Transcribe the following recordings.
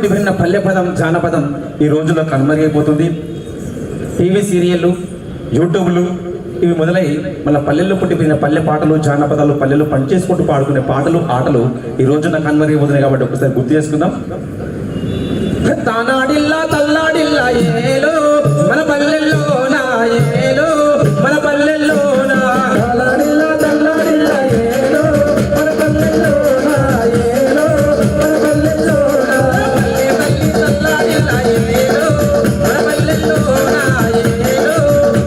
పుట్టిపోయిన పల్లె పదం జానపదం ఈ రోజుల్లో కనుమరుగైపోతుంది. టీవీ సీరియళ్ళు, యూట్యూబ్లు ఇవి మొదలై మన పల్లెల్లో పుట్టిపోయిన పల్లె పాటలు, జానపదాలు, పల్లెలు పనిచేసుకుంటూ పాడుకునే పాటలు, ఆటలు ఈ రోజున కనుమరుగైపోతున్నాయి. కాబట్టి ఒకసారి గుర్తు చేసుకుందాం. తానాడిల్లా తల్లాడిల్లా ఏలో మన పల్లెల్లో నా ఏలో మన పల్లెల్లో నా తానాడిల్లా తల్లాడిల్లా ఏలో మన పల్లెల్లో నా ఏలో మన పల్లెల్లో నా పల్లె తల్లి తల్లాడిల్లా ఏలో మన పల్లెల్లో నా ఏలో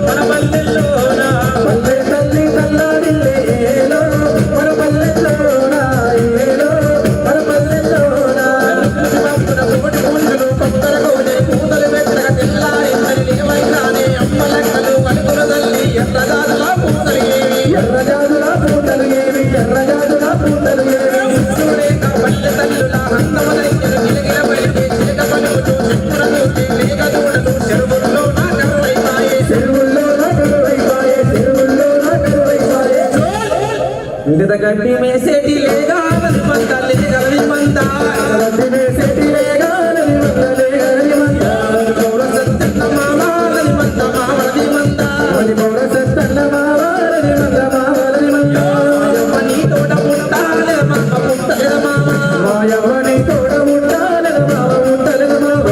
మన పల్లెల్లో నా పల్లె తల్లి తల్లాడిల్లే ఏలో మన పల్లెల్లో నా ఏలో మన పల్లెల్లో నా గడ్డి మేసేటి లేగా మంద లేగలి మంద గడ్డి మేసేటి లేగా మంద లేగలి మంద గౌర సత్తన్న మామలి మంద మామలి మంద వలి గౌర సత్తన్న మామలి మంద మామలి మంద యవని తోడ పుట్టాల మామ పుట్టల మామ యవని తోడ పుట్టాల మామ పుట్టల మామ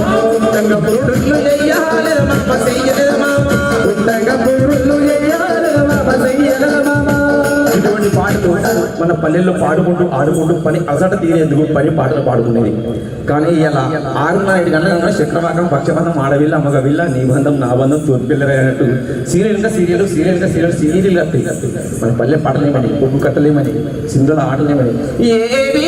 తంగ పురుళ్ళు లేయాల మామ సెయ్యల మామ తంగ పురుళ్ళు లేయాల మామ సెయ్యల మామ. ఇటువంటి పాటలు మన పల్లెల్లో పాడుకుంటూ ఆడుకుంటూ పని అసట తీరేందుకు పని పాటలు పాడుకునేది. కానీ ఇలా 6:30 గంటల చక్రవాకం, పక్షబంధం, ఆడవిల్ల, మగవిల్ల, నీ బంధం నా బంధం, తోపిల్లరే అన్నట్టు సీరియల్గా సీరియల్ మన పల్లె పాటలేమని, పొగ్గు కట్టలేమని, సింధుల ఆటలేమని ఏవి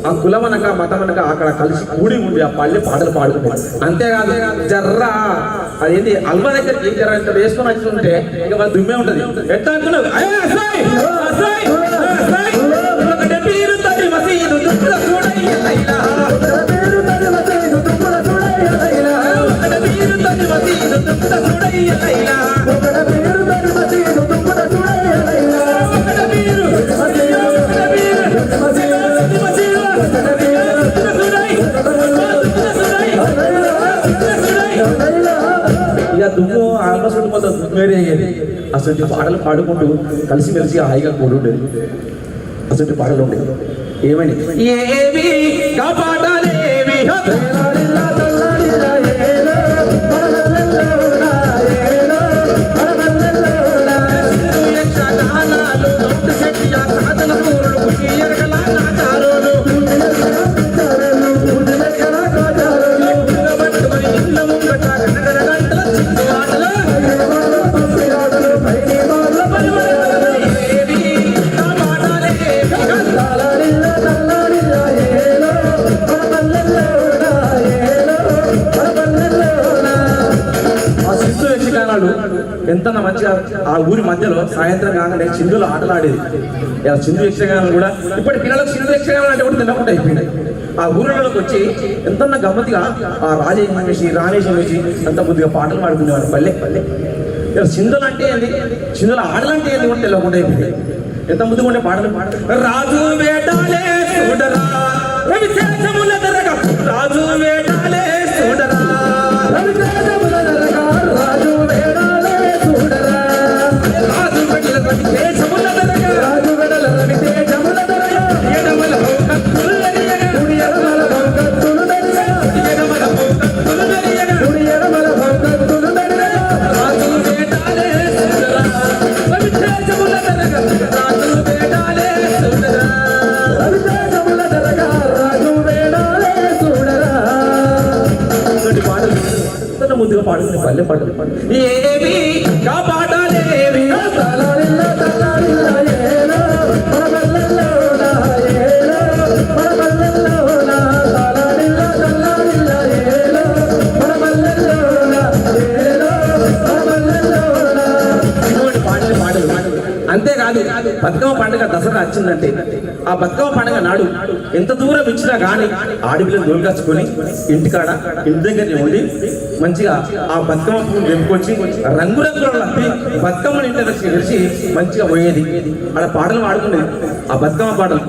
ఆ కులం అనక మతం అనక అక్కడ కలిసి కూడి ఉండి ఆ పల్లె పాటలు పాడుకుంటారు. అంతేకాదు జర్రా అదేంటి అల్వ దగ్గర జర్ర ఇంత వేసుకొని వచ్చుకుంటే ఇక వాళ్ళు దుమ్మే ఉంటది. ఎట్లా అనుకున్నావు ఇక దుమ్ము ఆల్మోస్ట్ మొత్తం దుమ్మే అయ్యేది. అసలు పాటలు పాడుకుంటూ కలిసిమెలిసి హాయిగా కూడి ఉండేది. అసలు పాటలు ఉండేది ఏమని ఏవి పాటలేవి ఎంత మంచిగా ఆ ఊరి మధ్యలో సాయంత్రం కాగానే చిందులు ఆటలాడేది. ఇలా చిందు యక్షగానాలు కూడా ఇప్పటి పిల్లలకు చిందు యక్షగానం అంటే కూడా తినకుండా అయిపోయినాయి. ఆ ఊరిలోకి వచ్చి ఎంతన్నా గమ్మతిగా ఆ రాణేశం వేసి అంత బుద్ధిగా పాటలు పాడుకునేవాడు పల్లె. ఇలా చిందులు అంటే ఏంది, చిందుల ఆటలంటే ఏంది కూడా తెలియకుండా అయిపోయింది. ఎంత ముందుగా ఉండే పాటలు రాజు వేటాలే చూడరా రాజు వేటాలే చూడరా పల్లె పాటలు ఏవి కా పాటలేవి తలారిల్లా తలారిల్లా ఏలో పరబల్లలోనా ఏలో పరబల్లలోనా తలారిల్లా తలారిల్లా ఏలో పరబల్లలోనా ఏలో పరబల్లలోనా పాటలు పాటలు అంతేకాదు బతుకమ్మ పండుగ దసరా వచ్చిందంటే ఆ బతుకమ్మ పండుగ నాడు ఎంత దూరం ఇచ్చినా కానీ ఆడపిల్లని దొరికొచ్చుకొని ఇంటికాడ ఇంటి దగ్గర ఉండి మంచిగా ఆ బతుకమ్మ పువ్వులు తెంపుకొచ్చి రంగురంగుల బతుకమ్మని ఇంటి కలిసి మంచిగా పోయేది ఆడ పాటలు పాడుకునేది ఆ బతుకమ్మ పాటలు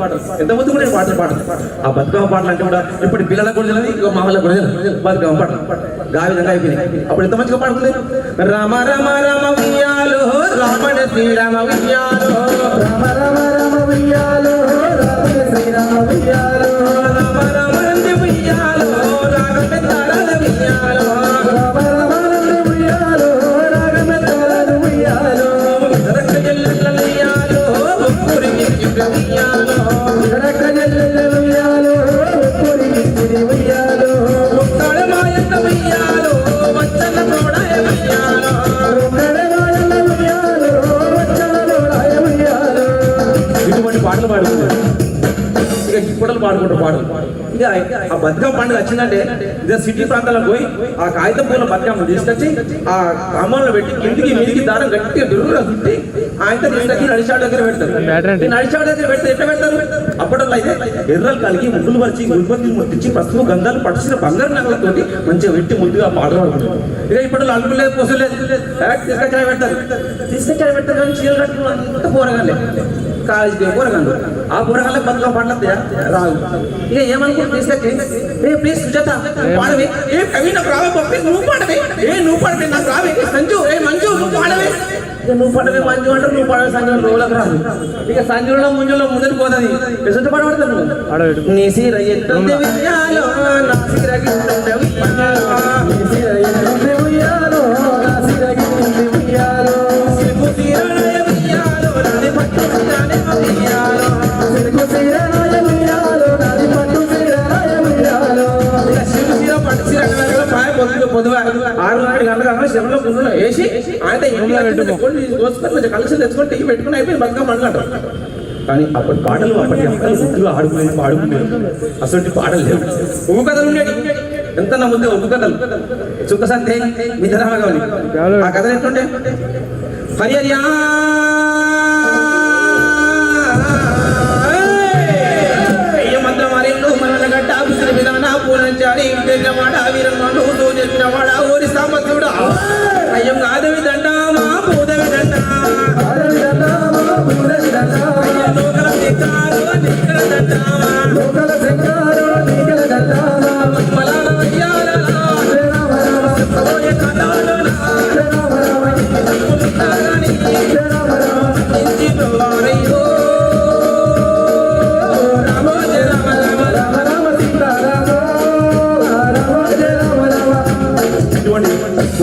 ఎంత ముందు కూడా పాటలు పాడదు ఆ బతుకమ్మ పాటలు అంటే కూడా ఇప్పుడు పిల్లలకు కూడా తెలియదు ఇక మామూలు కూడా తెలియదు బతుకమ్మ పాటలు గా విధంగా అయిపోయినాయి అప్పుడు ఎంత మంచిగా పాడుతుంది రామ రామ రామ ఉయ్యాలో రామణ శ్రీరామ ఉయ్యాలో రామ రామ రామ ఉయ్యాలో రామణ శ్రీరామ ఉయ్యాలో రామ రామ రంది ఉయ్యాలో రాగమెత్తారాల ఉయ్యాలో రామ రామ రంది ఉయ్యాలో రాగమెత్తారాల ఉయ్యాలో రక్క జల్లెల ఉయ్యాలో ఒక్కరికి ఉయ్యాలో రక్క జల్లెల ఉయ్యాలో ఒక్కరికి ఉయ్యాలో ఒక్కడ మాయన్న ఉయ్యాలో వచ్చన తోడాయ ఉయ్యాలో ఒక్కడ మాయన్న ఉయ్యాలో వచ్చన తోడాయ ఉయ్యాలో ఇటువంటి పాటలు పాడుకుంటారు ఇక ఇప్పటిలు పాడుకుంటారు పాటలు ఇక ఆ బతుకమ్మ పండుగ వచ్చిందంటే ఇక సిటీ ప్రాంతాలకు పోయి ఆ కాగితం పూల బతుకమ్మ తీసుకొచ్చి ఆ కామంలో పెట్టి కిందికి మీదికి దారం గట్టిగా బిర్రుగా చుట్టి ఆయన తీసుకొచ్చి నడిచాడు దగ్గర పెడతారు నడిచాడు దగ్గర పెడితే ఎట్లా పెడతారు అప్పట్లో అయితే ఎర్రలు కలిగి ముగ్గులు పరిచి గుల్పత్తులు ముట్టించి పసుపు గంధాలు పడిచిన బంగారు నగలతోటి మంచిగా పెట్టి ముద్దుగా పాటలు పాడుకుంటారు ఇక ఇప్పుడు అలుపు లేదు పొసలు లేదు తీసుకొచ్చి పెడతారు పెడతారు కానీ చీరలు కట్టుకున్న అంత పోరగాలే కాలేజీకి పోరగాలు ఆ పోరగాళ్ళకి బతుకమ్మ పాటలు రాదు ఇక ఏమనుకుంటు తీసుకొచ్చి ఏ ప్లీజ్ సుజాత పాడవే ఏ కవి నాకు రావే పప్పి నువ్వు పాడవే నువ్వు పాడవే నాకు రావే సంజు మంజు నువ్వు పాడవే నువ్వు పడవే మంజు అంటారు నువ్వు పడవే సంజు రోజులకు రాదు ఇక సంజులో ముంజులో ముందుకు పోతుంది ఎసుంటి పడబడతాను నువ్వు నీ సీర ఎట్టుంది ఉయ్యాలో నా సీర గిట్టుంది ఉయ్యాలో నీ సీర ఎట్టుంది ఉయ్యాలో నా సీర గిట్టుంది ఉయ్యాలో సిగ్గు సీరనాయ ఉయ్యాలో నాది పట్టు సీరనాయ ఉయ్యాలో సిగ్గు సీరనాయ ఉయ్యాలో నాది పట్టు సీరనాయ ఉయ్యాలో ఇక సిగ్గు సీర పట్టు సీర పాయ పొద్దుగా 6 గంటలకు శివంలో గుండెలో వేసి ఆయన ఇంట్లో పెట్టుకొని కోసుకొని కలిసి తెచ్చుకొని టీ పెట్టుకుని అయిపోయి బతుకమ్మ పండుగ కానీ అప్పటి పాటలు అప్పటి అక్కలు గుర్తుగా ఆడుకునేది అసలు పాటలు లేవు ఉప్పు కథలు ఉండేవి ఎంత నా ముందే ఉప్పు కథలు చుక్కసంతే మిథరామగవని ఆ కథలు ఎట్లుంటే హరియరియా పూలంచారి విజయవాడ వీరమ్మను దోచెప్పినవాడ ఓరి సామర్థ్యుడా అయ్యం కాదవి దండామా పూదవి దండా లోకల శంకారో నీకల దండామా లోకల శంకారో నీకల దండామా మలాల వయ్యాల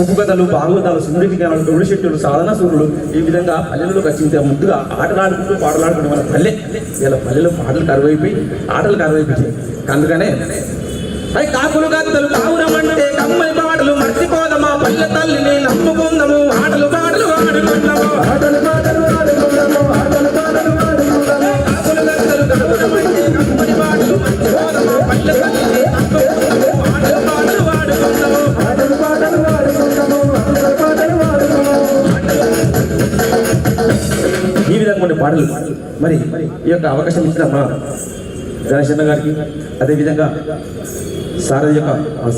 ఉప్పు కథలు భాగవతాలు సుందరికి గానాలు తొడి శెట్టులు సాధనా సూర్యులు ఈ విధంగా పల్లెలకు వచ్చింది ముద్దుగా ఆటలాడుకుంటూ పాటలాడుకుంటూ మన పల్లె ఇలా పల్లెలో పాటలు కరువైపోయి ఆటలు కరువైపోయి అందుకనే అవి కాకులు గద్దలు కావురమంటే కమ్మని పాటలు మర్చిపోదమా పల్లె తల్లిని నమ్ముకుందాము ఆటలు పాటలు ఆడుకుందాము ఆటలు పాటలు ఆడుకుందాము ఆటలు పాటలు ఆడుకుందాము కాకులు గద్దలు కావురమంటే కమ్మని పాటలు మర్చిపోదమా పల్లె తల్లిని నమ్ముకుందాము ఆటలు పాటలు ఆడుకుందాము ఆటలు పాటలు ఈ విధంగా కొన్ని పాటలు మరి ఈ యొక్క అవకాశం ఇచ్చిన మా గణేశన్న గారికి అదేవిధంగా సార్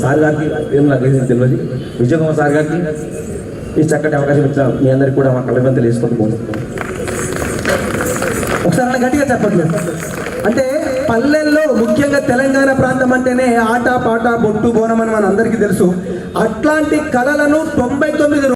సార్ గారికి నాకు తెలియదు విజయకుమార్ సార్ గారికి ఈ చక్కటి అవకాశం ఇచ్చిన మీ అందరికీ కూడా మా కళ్ళబంతలు వేసుకుంటూ పోతున్నాం. ఒకసారి గట్టిగా చెప్పట్లేదు అంటే పల్లెల్లో ముఖ్యంగా తెలంగాణ ప్రాంతం అంటేనే ఆట పాట బొట్టు బోనం అని మన అందరికీ తెలుసు. అట్లాంటి కళలను 99